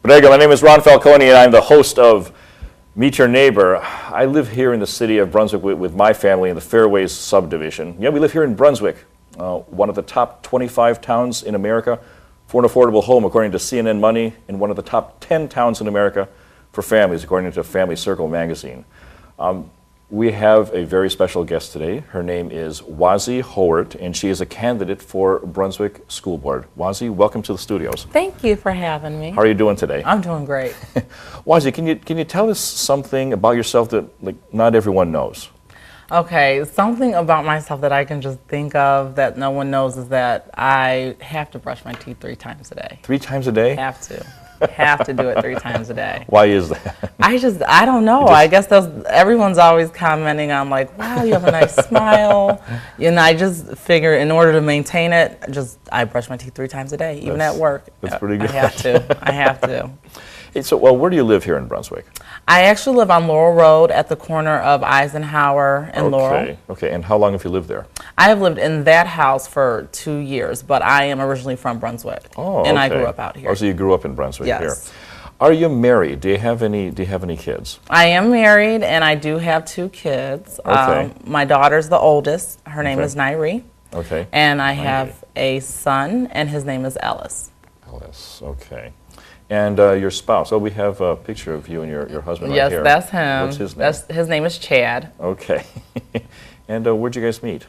Bodega, my name is Ron Falconi, and I'm the host of Meet Your Neighbor. I live here in the city of Brunswick with my family in the Fairways subdivision. Yeah, we live here in Brunswick, one of the top 25 towns in America for an affordable home, according to CNN Money, and one of the top 10 towns in America for families, according to Family Circle magazine. We have a very special guest today. Her name is Wadzi Hoert, and she is a candidate for Brunswick School Board. Wadzi, welcome to the studios. Thank you for having me. How are you doing today? I'm doing great. Wadzi, can you tell us something about yourself that not everyone knows? Okay, something about myself that I can just think of that no one knows is that I have to brush my teeth 3 times a day. 3 times a day? Have to. Have to do it 3 times a day. Why is that? I don't know. I guess everyone's always commenting on like, wow, you have a nice smile. And I just figure in order to maintain it, I brush my teeth 3 times a day, even at work. That's pretty good. I have to. I have to. Hey, so, well, where do you live here in Brunswick? I actually live on Laurel Road at the corner of Eisenhower and Laurel. Okay, and how long have you lived there? I have lived in that house for 2 years, but I am originally from Brunswick. Oh, and okay. I grew up out here. Oh, so you grew up in Brunswick yes. here. Are you married? Do you have any kids? I am married, and I do have 2 kids. Okay. My daughter's the oldest. Her name is Nairi. Okay. And I have a son, and his name is Ellis. Ellis, okay. And your spouse? Oh, we have a picture of you and your husband right here. Yes, that's him. What's his name? His name is Chad. Okay. And where'd you guys meet?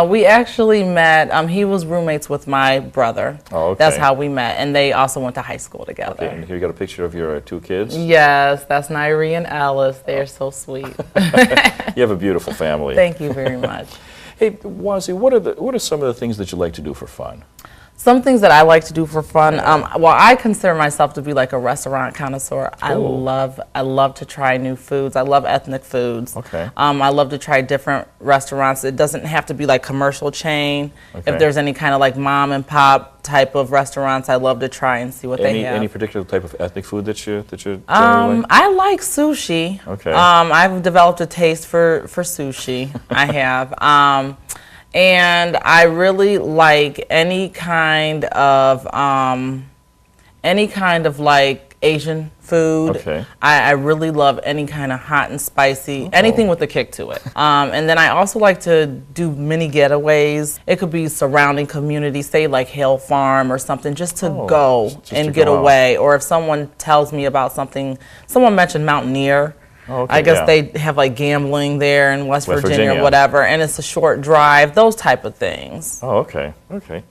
We actually met, he was roommates with my brother. Oh, okay. That's how we met, and they also went to high school together. Okay, and here you got a picture of your 2 kids? Yes, that's Nairi and Alice. They're so sweet. You have a beautiful family. Thank you very much. Hey, Wadzi, what are some of the things that you like to do for fun? Some things that I like to do for fun, well, I consider myself to be like a restaurant connoisseur. Cool. I love to try new foods. I love ethnic foods. Okay. I love to try different restaurants. It doesn't have to be like commercial chain. Okay. If there's any kind of like mom and pop type of restaurants, I love to try and see what they have. Any particular type of ethnic food that you generally like? I like sushi. Okay. I've developed a taste for sushi. I have. And I really like any kind of like Asian food. Okay. I really love any kind of hot and spicy, anything with a kick to it. And then I also like to do mini getaways. It could be surrounding communities, say like Hale Farm or something, just to go and get away. Or if someone tells me about something, someone mentioned Mountaineer. Oh, okay, I guess they have like gambling there in West Virginia or whatever, and it's a short drive, those type of things. Oh, okay, okay.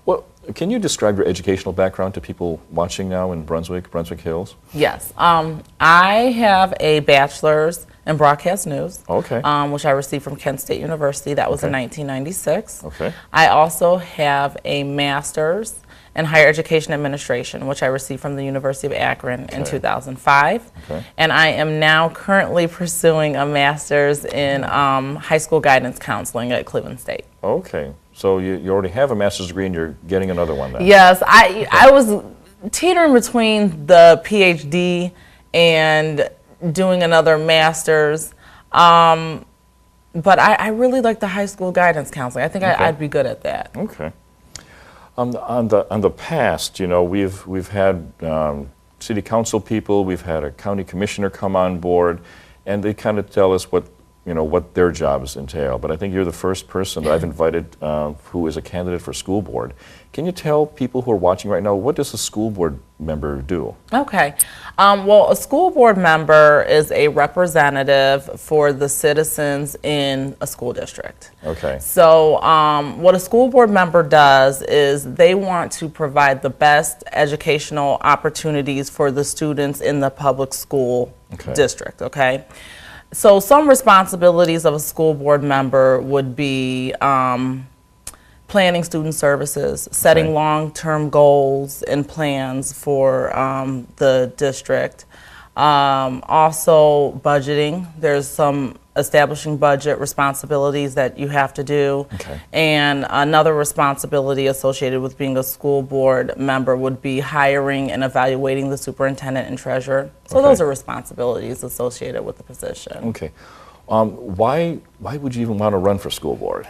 Well, can you describe your educational background to people watching now in Brunswick Hills? Yes. I have a bachelor's in broadcast news, okay. Which I received from Kent State University. That was in 1996. Okay. I also have a master's in higher education administration, which I received from the University of Akron in 2005. Okay. And I am now currently pursuing a master's in high school guidance counseling at Cleveland State. Okay. So you already have a master's degree and you're getting another one then? Yes. I was teetering between the PhD and doing another master's. But I really like the high school guidance counseling. I think I'd be good at that. Okay. On the past, you know, we've had city council people, we've had a county commissioner come on board, and they kind of tell us what their jobs entail. But I think you're the first person that I've invited who is a candidate for school board. Can you tell people who are watching right now, what does a school board member do? Okay. Well, a school board member is a representative for the citizens in a school district. Okay. So what a school board member does is they want to provide the best educational opportunities for the students in the public school district, okay? So some responsibilities of a school board member would be planning student services, setting long-term goals and plans for the district. Also budgeting. There's some establishing budget responsibilities that you have to do. Okay. And another responsibility associated with being a school board member would be hiring and evaluating the superintendent and treasurer. So those are responsibilities associated with the position. Okay. Why would you even want to run for school board?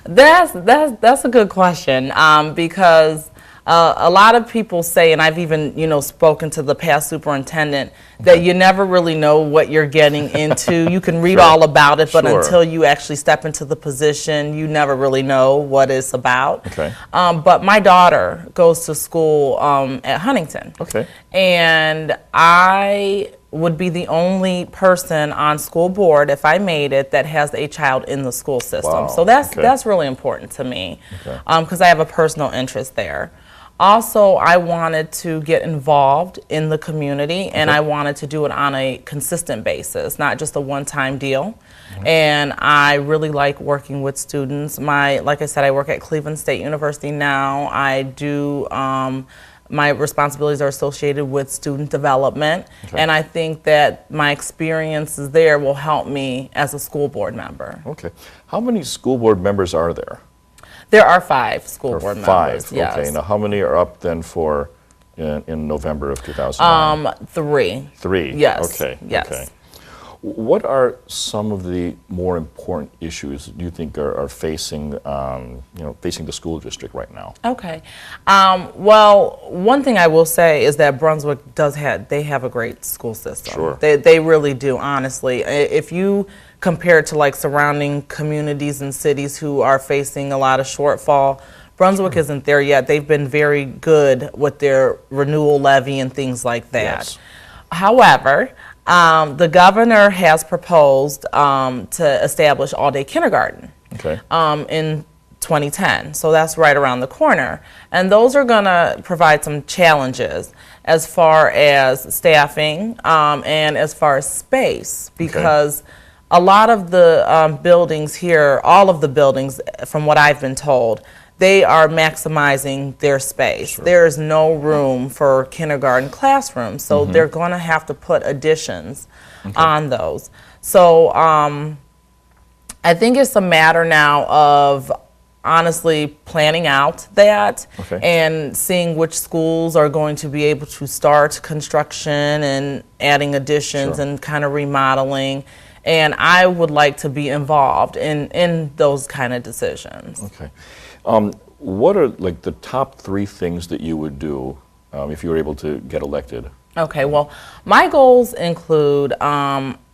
That's a good question, because A lot of people say, and I've even, spoken to the past superintendent, that you never really know what you're getting into. You can read all about it, but until you actually step into the position, you never really know what it's about. Okay. But my daughter goes to school at Huntington. Okay. And I would be the only person on school board, if I made it, that has a child in the school system. Wow. So that's really important to me, because I have a personal interest there. Also, I wanted to get involved in the community, and I wanted to do it on a consistent basis, not just a one-time deal. And I really like working with students. Like I said, I work at Cleveland State University now. I do my responsibilities are associated with student development, and I think that my experiences there will help me as a school board member. Okay. How many school board members are there? There are 5 school board members. Yes. Okay. Now, how many are up then for in November of 2009? 3. 3. Yes. Okay. Yes. Okay. What are some of the more important issues you think are facing, facing the school district right now? Okay. Well, one thing I will say is that Brunswick they have a great school system. Sure. They really do, honestly. If you compare it to like surrounding communities and cities who are facing a lot of shortfall, Brunswick isn't there yet. They've been very good with their renewal levy and things like that. Yes. However, the governor has proposed to establish all-day kindergarten in 2010. So that's right around the corner. And those are going to provide some challenges as far as staffing and as far as space, because a lot of the buildings here, all of the buildings, from what I've been told, they are maximizing their space. Sure. There is no room for kindergarten classrooms, so they're going to have to put additions on those. So I think it's a matter now of honestly planning out that and seeing which schools are going to be able to start construction and adding additions and kind of remodeling. And I would like to be involved in those kind of decisions. Okay. What are like the top 3 things that you would do if you were able to get elected? Okay, well, my goals include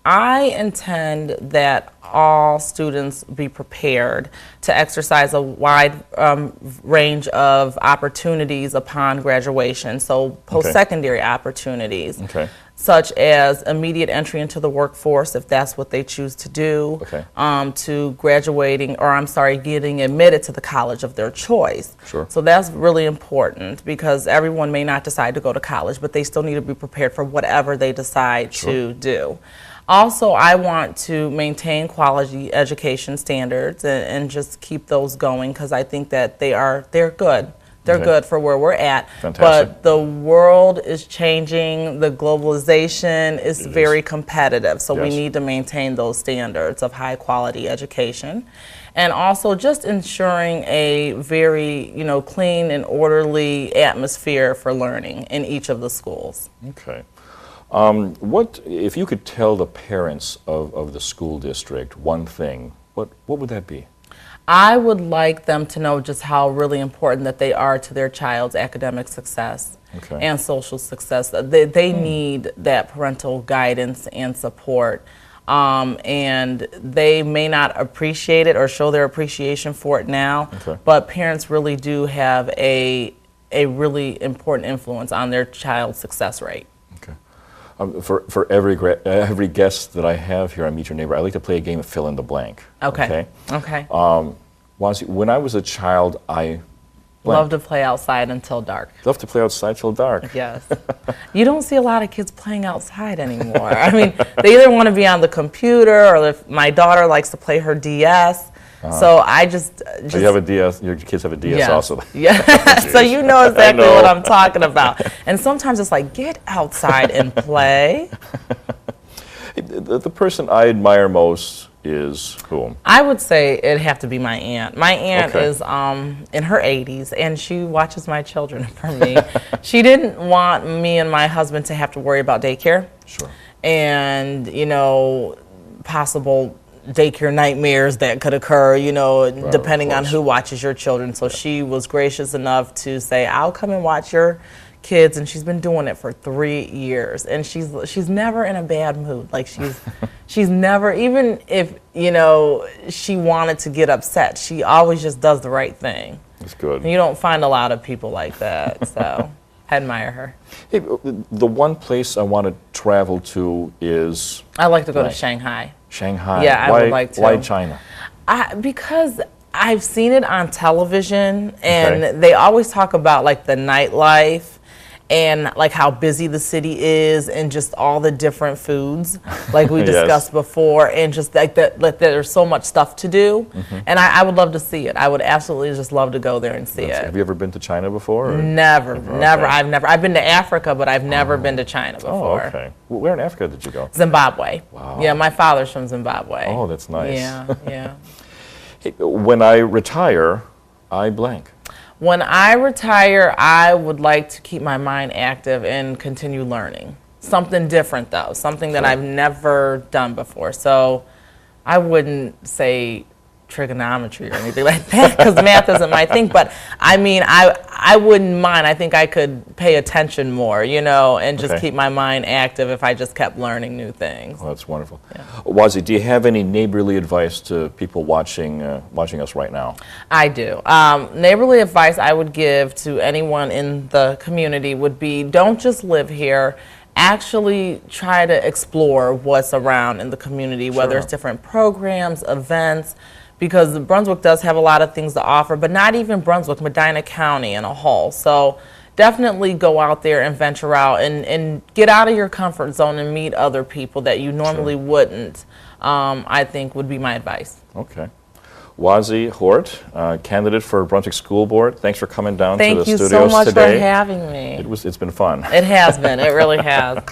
I intend that all students be prepared to exercise a wide range of opportunities upon graduation, so post-secondary opportunities. Such as immediate entry into the workforce, if that's what they choose to do, to graduating, getting admitted to the college of their choice. Sure. So that's really important, because everyone may not decide to go to college, but they still need to be prepared for whatever they decide to do. Also, I want to maintain quality education standards and just keep those going, because I think that they're good. They're good for where we're at. Fantastic. But the world is changing. The globalization is very competitive. So we need to maintain those standards of high quality education. And also just ensuring a very, clean and orderly atmosphere for learning in each of the schools. Okay. What if you could tell the parents of the school district one thing, what would that be? I would like them to know just how really important that they are to their child's academic success and social success. They need that parental guidance and support, and they may not appreciate it or show their appreciation for it now, but parents really do have a really important influence on their child's success rate. For every guest that I have here on Meet Your Neighbor, I like to play a game of fill in the blank. Okay. Wadzi, when I was a child, I loved to play outside until dark. Loved to play outside till dark. Yes. You don't see a lot of kids playing outside anymore. I mean, they either want to be on the computer, or if my daughter likes to play her DS. So I just So you have a DS, your kids have a DS also. Yeah, so you know exactly what I'm talking about. And sometimes it's like, get outside and play. The person I admire most is whom? I would say it'd have to be my aunt. My aunt is in her 80s, and she watches my children for me. She didn't want me and my husband to have to worry about daycare. Sure. And, possible daycare nightmares that could occur, you know, depending on course. who watches your children. So she was gracious enough to say, I'll come and watch your kids, and she's been doing it for 3 years, and she's never in a bad mood. Like she's never, even if, you know, she wanted to get upset, she always just does the right thing. That's good. And you don't find a lot of people like that, so I admire her. Hey, the one place I want to travel to is I like to go to Shanghai. Shanghai. Yeah, I would like to. Why China? Because I've seen it on television, and Okay. they always talk about like the nightlife and like how busy the city is, and just all the different foods like we Yes. discussed before, and just like that there's so much stuff to do. And I would love to see it. I would absolutely just love to go there and see it. Have you ever been to China before? Or? Never. Okay. I've been to Africa, but I've never been to China Oh, before. okay. Well, where in Africa did you go? Zimbabwe. Wow. Yeah, my father's from Zimbabwe. Oh, that's nice. Yeah. Hey, when I retire, I blank. When I retire, I would like to keep my mind active and continue learning. Something different, though, something that Sure. I've never done before. So I wouldn't say trigonometry or anything like that, because math isn't my thing. But I mean, I wouldn't mind. I think I could pay attention more, you know, and just Okay. keep my mind active if I just kept learning new things. Oh, that's wonderful. Wadzi, do you have any neighborly advice to people watching us right now? I do. Neighborly advice I would give to anyone in the community would be, don't just live here. Actually try to explore what's around in the community, whether Sure. it's different programs, events, because Brunswick does have a lot of things to offer, but not even Brunswick, Medina County in a whole. So definitely go out there and venture out and get out of your comfort zone and meet other people that you normally wouldn't, I think would be my advice. Okay. Wadzi Hoert, candidate for Brunswick School Board. Thanks for coming down to the Thank you studios so much today. for having me. It's been fun. It has been. It really has.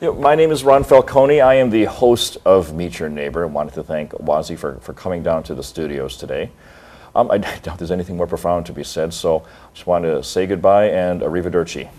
My name is Ron Falconi. I am the host of Meet Your Neighbor. I wanted to thank Wadzi for coming down to the studios today. I doubt there's anything more profound to be said, so just wanted to say goodbye and arrivederci.